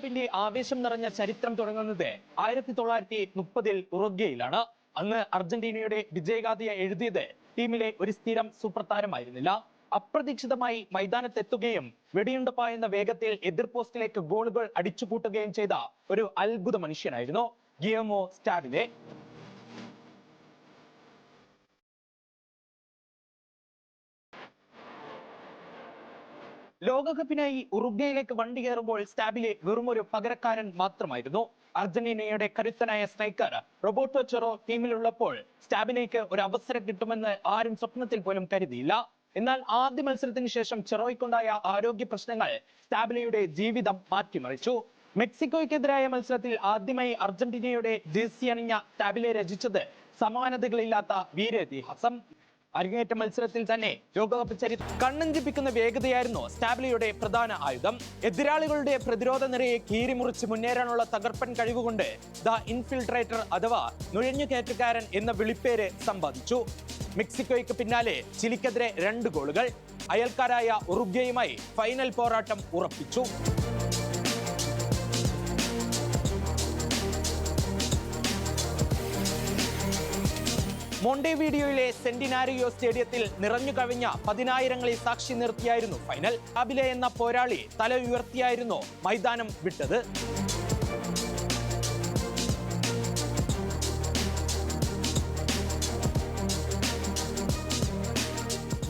ലോകകപ്പിന്റെ ആവേശം നിറഞ്ഞ ചരിത്രം തുടങ്ങുന്നത് 1930 ഉറുഗ്വേയിലാണ്. അന്ന് അർജന്റീനയുടെ വിജയഗാഥയെ എഴുതിയത് ടീമിലെ ഒരു സ്ഥിരം സൂപ്പർ താരമായിരുന്നില്ല. അപ്രതീക്ഷിതമായി മൈതാനത്തെത്തുകയും വെടിയുണ്ട പായുന്ന വേഗത്തിൽ എതിർ പോസ്റ്റിലേക്ക് ഗോളുകൾ അടിച്ചുകൂട്ടുകയും ചെയ്ത ഒരു അത്ഭുത മനുഷ്യനായിരുന്നു ഗിയോമോ സ്റ്റാബിലെ. ലോകകപ്പിനായി ഉറുഗ്വേയിലേക്ക് വണ്ടി കയറുമ്പോൾ സ്റ്റാബിലെ വെറും ഒരു പകരക്കാരൻ മാത്രമായിരുന്നു. അർജന്റീനയുടെ കരുത്തനായ സ്ട്രൈക്കർ റോബർട്ടോ ചെറോ ടീമിലുള്ളപ്പോൾ സ്റ്റാബിലേക്ക് ഒരു അവസരം കിട്ടുമെന്ന് ആരും സ്വപ്നത്തിൽ പോലും കരുതിയില്ല. എന്നാൽ ആദ്യ മത്സരത്തിന് ശേഷം ചെറോയ്ക്കുണ്ടായ ആരോഗ്യ പ്രശ്നങ്ങൾ സ്റ്റാബിലയുടെ ജീവിതം മാറ്റിമറിച്ചു. മെക്സിക്കോയ്ക്കെതിരായ മത്സരത്തിൽ ആദ്യമായി അർജന്റീനയുടെ ജേഴ്സി അണിഞ്ഞ സ്റ്റാബിലെ രചിച്ചത് സമാനതകളില്ലാത്ത വീരേതിഹാസം. അരങ്ങേറ്റ മത്സരത്തിൽ തന്നെ ലോകകപ്പ് ചരിത്രം കണ്ണഞ്ചിപ്പിക്കുന്ന വേഗതയായിരുന്നു സ്റ്റാബിലയുടെ പ്രധാന ആയുധം. എതിരാളികളുടെ പ്രതിരോധ നിരയെ കീറിമുറിച്ച് മുന്നേറാനുള്ള തകർപ്പൻ കഴിവുകൊണ്ട് ദ ഇൻഫിൽട്രേറ്റർ അഥവാ നുഴഞ്ഞുകയറ്റക്കാരൻ എന്ന വിളിപ്പേര് സമ്പാദിച്ചു. മെക്സിക്കോയ്ക്ക് പിന്നാലെ ചിലിക്കെതിരെ 2 ഗോളുകൾ, അയൽക്കാരായ ഉറുഗ്വേയുമായി ഫൈനൽ പോരാട്ടം ഉറപ്പിച്ചു. മോണ്ടെവീഡിയോയിലെ സെന്റിനാരിയോ സ്റ്റേഡിയത്തിൽ നിറഞ്ഞു കവിഞ്ഞ 10,000ങ്ങളെ സാക്ഷി നിർത്തിയായിരുന്നു ഫൈനൽ. സ്റ്റാബിലെ എന്ന പോരാളി തല ഉയർത്തിയായിരുന്നു മൈതാനം വിട്ടത്.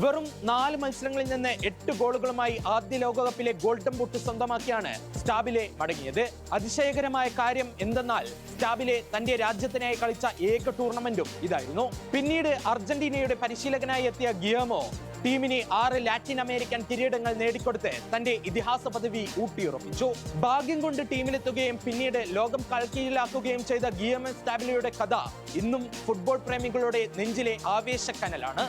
വെറും 4 മത്സരങ്ങളിൽ നിന്ന് 8 ഗോളുകളുമായി ആദ്യ ലോകകപ്പിലെ ഗോൾഡൻ ബൂട്ട് സ്വന്തമാക്കിയാണ് സ്റ്റാബിലെ മടങ്ങിയത്. അതിശയകരമായ കാര്യം എന്തെന്നാൽ സ്റ്റാബിലെ തന്റെ രാജ്യത്തിനായി കളിച്ച ഏക ടൂർണമെന്റും ഇതായിരുന്നു. പിന്നീട് അർജന്റീനയുടെ പരിശീലകനായി എത്തിയ ഗിയോമോ ടീമിന് 6 ലാറ്റിൻ അമേരിക്കൻ കിരീടങ്ങൾ നേടിക്കൊടുത്ത് തന്റെ ഇതിഹാസ പദവി ഊട്ടിയുറപ്പിച്ചു. ഭാഗ്യം കൊണ്ട് ടീമിലെത്തുകയും പിന്നീട് ലോകം കളിക്കീഴിലാക്കുകയും ചെയ്ത ഗിയോമോ സ്റ്റാബിലയുടെ കഥ ഇന്നും ഫുട്ബോൾ പ്രേമികളുടെ നെഞ്ചിലെ ആവേശക്കനലാണ്.